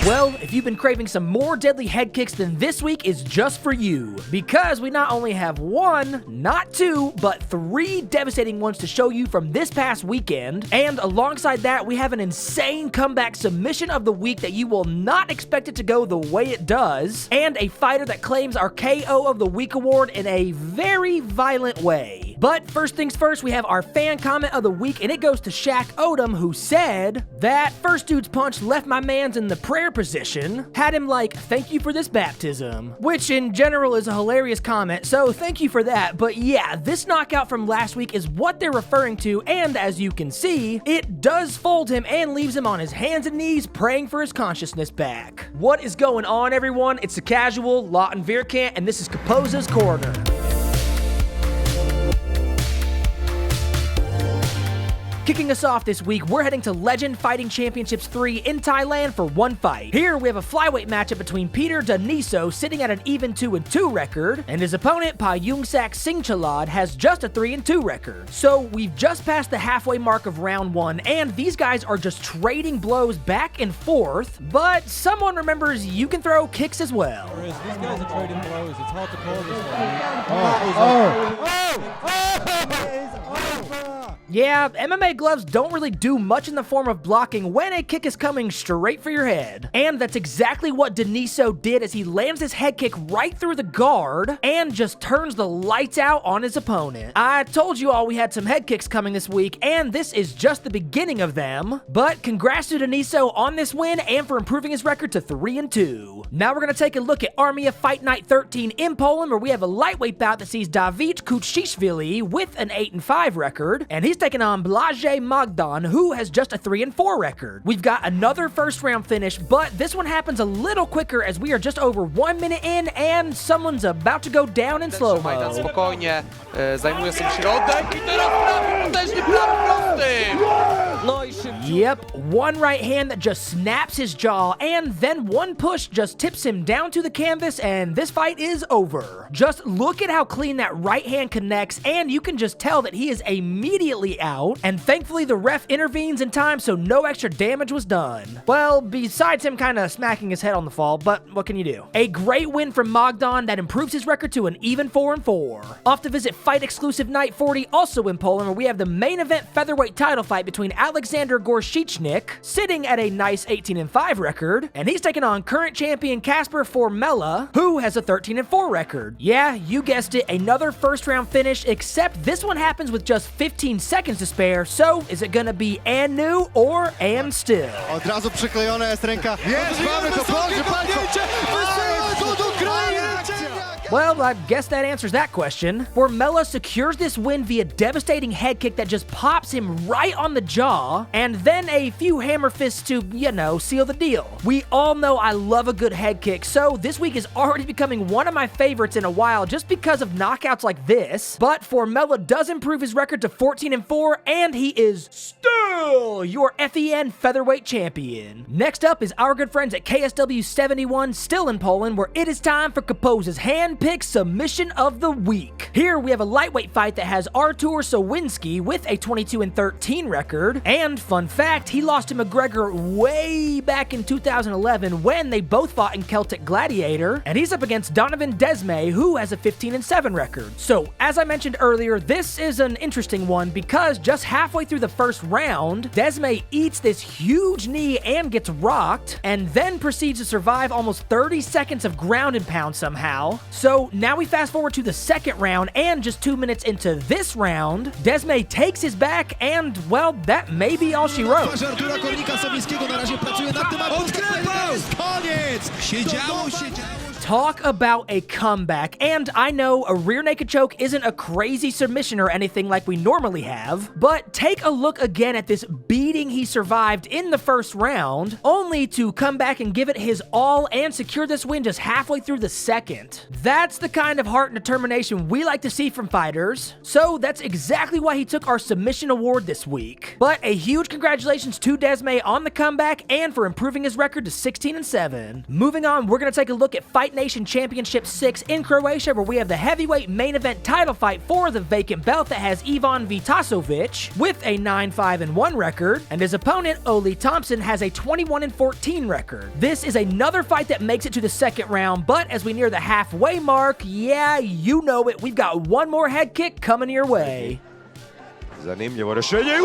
Well, if you've been craving some more deadly head kicks, then this week is just for you. Because we not only have one, not two, but three devastating ones to show you from this past weekend. And alongside that, we have an insane comeback submission of the week that you will not expect it to go the way it does. And a fighter that claims our KO of the week award in a very violent way. But first things first, we have our fan comment of the week, and it goes to Shaq Odom, who said, "That first dude's punch left my mans in the prayer position, had him like, thank you for this baptism," which in general is a hilarious comment, so thank you for that. But yeah, this knockout from last week is what they're referring to, and as you can see, it does fold him and leaves him on his hands and knees praying for his consciousness back. What is going on, everyone? It's the Casual, Lawton Veerkant, and this is Caposa's Corner. Kicking us off this week, we're heading to Legend Fighting Championships 3 in Thailand for one fight. Here we have a flyweight matchup between Peter Daniso sitting at an even 2-2 record, and his opponent Payungsak Singchalad has just a 3-2 record. So we've just passed the halfway mark of round 1, and these guys are just trading blows back and forth, but someone remembers you can throw kicks as well. These guys are trading blows. It's hard to call this one. Yeah, MMA gloves don't really do much in the form of blocking when a kick is coming straight for your head. And that's exactly what Daniso did as he lands his head kick right through the guard and just turns the lights out on his opponent. I told you all we had some head kicks coming this week, and this is just the beginning of them. But congrats to Daniso on this win and for improving his record to 3-2. Now we're going to take a look at Armia Fight Night 13 in Poland, where we have a lightweight bout that sees Dawid Kuczishvili with an 8-5 record, and he's taking on Blażej Magdan, who has just a 3-4 record. We've got another first round finish, but this one happens a little quicker as we are just over 1 minute in and someone's about to go down in slow-mo. Spokojnie, zajmuje sobie środek i teraz prawy potężny prawy prosty. Yep, one right hand that just snaps his jaw, and then one push just tips him down to the canvas, and this fight is over. Just look at how clean that right hand connects, and you can just tell that he is immediately out, and thankfully the ref intervenes in time so no extra damage was done. Well, besides him kind of smacking his head on the fall, but what can you do? A great win from Magdan that improves his record to an even 4-4. Off to visit Fight Exclusive Night 40, also in Poland, where we have the main event featherweight title fight between Alexander Gorszycznik, sitting at a nice 18-5 record, and he's taking on current champion Kasper Formella, who has a 13-4 record. Yeah, you guessed it, another first round finish, except this one happens with just 15 seconds to spare, so is it gonna be and new or and still? Od razu przyklejona jest ręka. Jest, mamy to, proszę państwa. Well, I guess that answers that question. Formella secures this win via devastating head kick that just pops him right on the jaw, and then a few hammer fists to, you know, seal the deal. We all know I love a good head kick, so this week is already becoming one of my favorites in a while just because of knockouts like this. But Formella does improve his record to 14-4, and he is still your FEN featherweight champion. Next up is our good friends at KSW 71, still in Poland, where it is time for Caposa's hand-picked submission of the week. Here we have a lightweight fight that has Artur Sawinski with a 22-13 record, and fun fact, he lost to McGregor way back in 2011 when they both fought in Celtic Gladiator, and he's up against Donovan Desmay, who has a 15-7 record. So, as I mentioned earlier, this is an interesting one because just halfway through the first round, Desmay eats this huge knee and gets rocked, and then proceeds to survive almost 30 seconds of ground and pound somehow. So now we fast forward to the second round, and just 2 minutes into this round, Desmay takes his back, and well, that may be all she wrote. Talk about a comeback, and I know a rear naked choke isn't a crazy submission or anything like we normally have, but take a look again at this beating he survived in the first round, only to come back and give it his all and secure this win just halfway through the second. That's the kind of heart and determination we like to see from fighters, so that's exactly why he took our submission award this week. But a huge congratulations to Desmay on the comeback and for improving his record to 16-7. Moving on, we're going to take a look at Fight Nation Championship 6 in Croatia, where we have the heavyweight main event title fight for the vacant belt that has Ivan Vitasovic with a 9-5-1 record, and his opponent, Oli Thompson, has a 21-14 record. This is another fight that makes it to the second round, but as we near the halfway mark, yeah, you know it, we've got one more head kick coming your way. За ним є решення.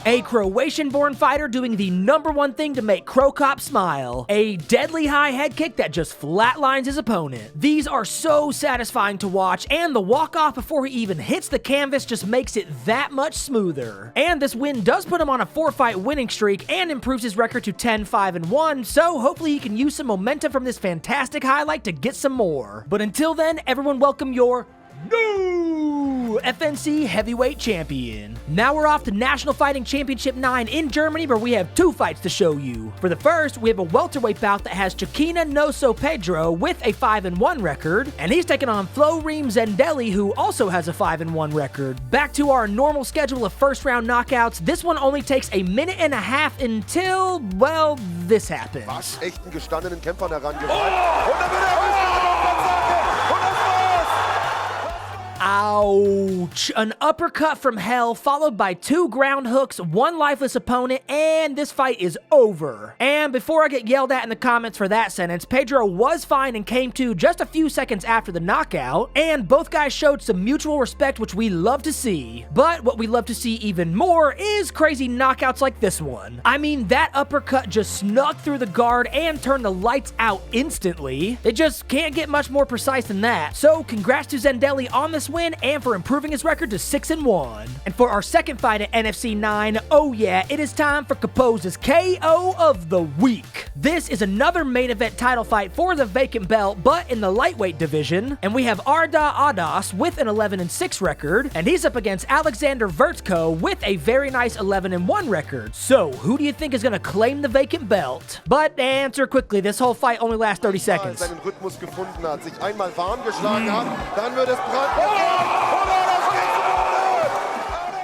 A Croatian-born fighter doing the #1 thing to make Cro Cop smile. A deadly high head kick that just flatlines his opponent. These are so satisfying to watch, and the walk-off before he even hits the canvas just makes it that much smoother. And this win does put him on a 4-fight winning streak and improves his record to 10-5-1, so hopefully he can use some momentum from this fantastic highlight to get some more. But until then, everyone welcome your new FNC heavyweight champion. Now we're off to National Fighting Championship 9 in Germany, where we have 2 fights to show you. For the first, we have a welterweight bout that has Chiquina Noso Pedro with a 5-1 record, and he's taking on Florim Zendelli, who also has a 5-1 record. Back to our normal schedule of first round knockouts, this one only takes a minute and a half until, well, this happens. Echten gestandenen Kämpfern herangereiht. Ouch! An uppercut from hell followed by 2 ground hooks, 1 lifeless opponent, and this fight is over. And before I get yelled at in the comments for that sentence, Pedro was fine and came to just a few seconds after the knockout, and both guys showed some mutual respect, which we love to see. But what we love to see even more is crazy knockouts like this one. I mean, that uppercut just snuck through the guard and turned the lights out instantly. It just can't get much more precise than that. So congrats to Zendelli on this win and for improving his record to 6-1. And for our second fight at NFC 9, oh yeah, it is time for Caposa's KO of the week. This is another main event title fight for the vacant belt, but in the lightweight division, and we have Arda Adas with an 11-6 record, and he's up against Alexander Vertko with a very nice 11-1 record. So who do you think is going to claim the vacant belt? But answer quickly, this whole fight only lasts 30 seconds. Seinen Rhythmus gefunden hat, sich einmal warm geschlagen hat, dann wird es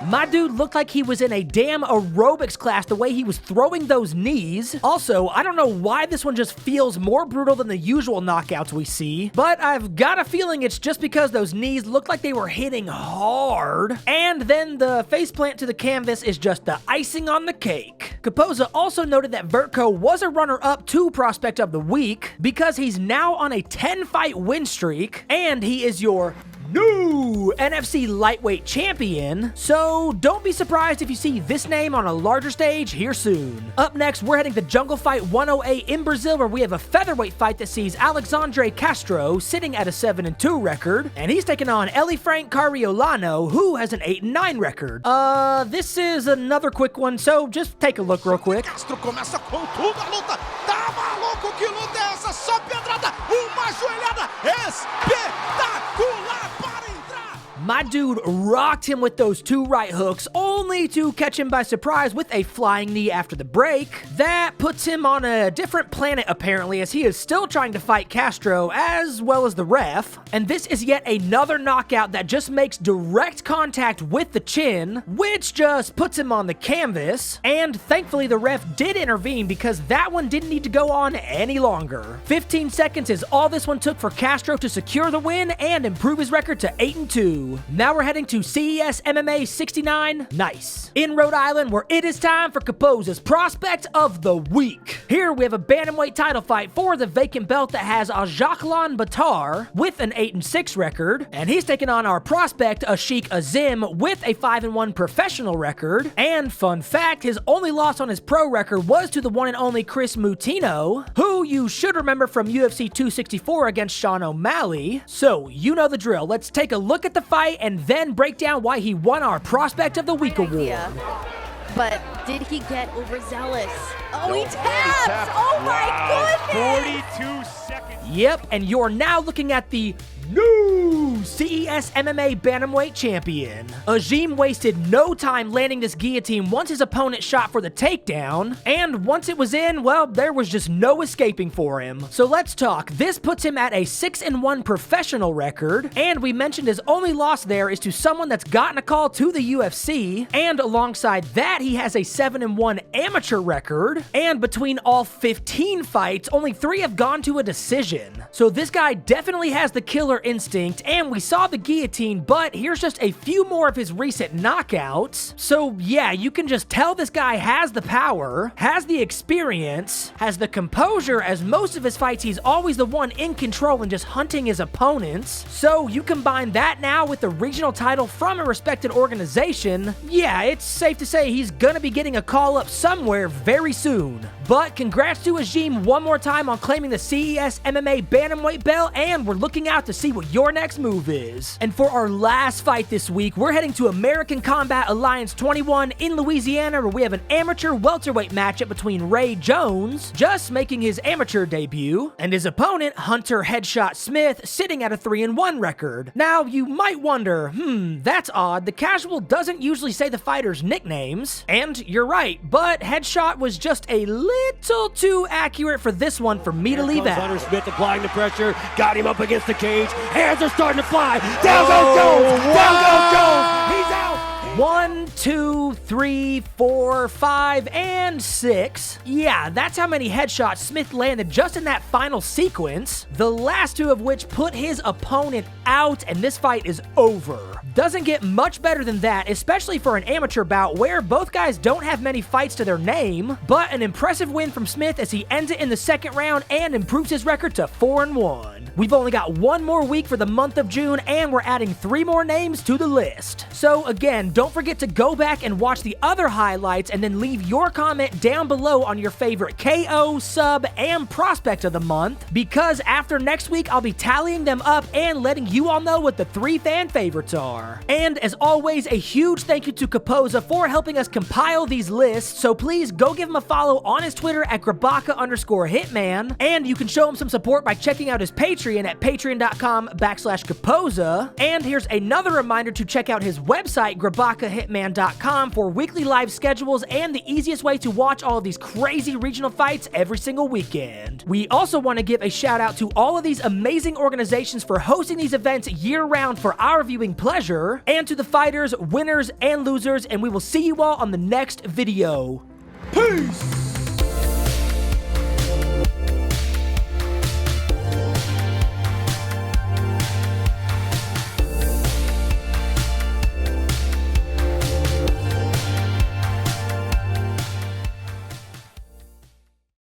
My dude looked like he was in a damn aerobics class the way he was throwing those knees. Also, I don't know why this one just feels more brutal than the usual knockouts we see, but I've got a feeling it's just because those knees look like they were hitting hard. And then the faceplant to the canvas is just the icing on the cake. Caposa also noted that Vertko was a runner-up to Prospect of the Week because he's now on a 10-fight win streak, and he is your new NFC lightweight champion, so don't be surprised if you see this name on a larger stage here soon. Up next, we're heading to Jungle Fight 108 in Brazil, where we have a featherweight fight that sees Alexandre Castro sitting at a 7-2 record, and he's taking on Elifrank Cariolano, who has an 8-9 record. This is another quick one, so just take a look real quick. Castro começa com tudo a luta. Tá maluco, que luta é essa? Só pedrada, uma joelhada espetacular para entrar. My dude rocked him with those 2 right hooks, only to catch him by surprise with a flying knee after the break. That puts him on a different planet, apparently, as he is still trying to fight Castro, as well as the ref. And this is yet another knockout that just makes direct contact with the chin, which just puts him on the canvas. And thankfully, the ref did intervene because that one didn't need to go on any longer. 15 seconds is all this one took for Castro to secure the win and improve his record to 8-2. Now we're heading to CES MMA 69, nice, in Rhode Island, where it is time for Caposa's Prospect of the Week. Here we have a bantamweight title fight for the vacant belt that has Ajaklan Batar with an 8-6 record, and he's taking on our prospect Ashik Azim with a 5-1 professional record. And fun fact, his only loss on his pro record was to the one and only Chris Mutino, who you should remember from UFC 264 against Sean O'Malley. So you know the drill. Let's take a look at the fight and then break down why he won our Prospect of the Week award. But did he get overzealous? Oh, he taps! Oh my goodness! 42 seconds. Yep, and you're now looking at the new CES MMA Bantamweight champion. Azim wasted no time landing this guillotine once his opponent shot for the takedown, and once it was in, well, there was just no escaping for him. So let's talk. This puts him at a 6-1 professional record, and we mentioned his only loss there is to someone that's gotten a call to the UFC, and alongside that, he has a 7-1 amateur record, and between all 15 fights, only 3 have gone to a decision. So this guy definitely has the killer instinct, and we saw the guillotine, but here's just a few more of his recent knockouts. So yeah, you can just tell this guy has the power, has the experience, has the composure, as most of his fights he's always the one in control and just hunting his opponents. So you combine that now with the regional title from a respected organization, yeah, it's safe to say he's gonna be getting a call up somewhere very soon. But congrats to Azim one more time on claiming the CES MMA Bantamweight belt, and we're looking out to see what your next move is. And for our last fight this week, we're heading to American Combat Alliance 21 in Louisiana, where we have an amateur welterweight matchup between Ray Jones, just making his amateur debut, and his opponent, Hunter Headshot Smith, sitting at a 3-1 record. Now, you might wonder, that's odd. The casual doesn't usually say the fighters' nicknames. And you're right, but Headshot was just a little too accurate for this one for me to leave out. Hunter Smith applying the pressure, got him up against the cage, hands are starting to fly, down goes Jones, down goes Jones, he's out! 1, 2, 3, 4, 5, and 6. Yeah, that's how many headshots Smith landed just in that final sequence, the last 2 of which put his opponent out, and this fight is over. Doesn't get much better than that, especially for an amateur bout where both guys don't have many fights to their name, but an impressive win from Smith as he ends it in the second round and improves his record to 4-1. We've only got one more week for the month of June, and we're adding 3 more names to the list. So again, don't forget to go back and watch the other highlights and then leave your comment down below on your favorite KO, sub, and prospect of the month, because after next week, I'll be tallying them up and letting you all know what the 3 fan favorites are. And as always, a huge thank you to Caposa for helping us compile these lists, so please go give him a follow on his Twitter at Grabaka_Hitman, and you can show him some support by checking out his Patreon at patreon.com/Caposa. And here's another reminder to check out his website, GrabakaHitman.com, for weekly live schedules and the easiest way to watch all of these crazy regional fights every single weekend. We also want to give a shout out to all of these amazing organizations for hosting these events year-round for our viewing pleasure, and to the fighters, winners, and losers, and we will see you all on the next video. Peace!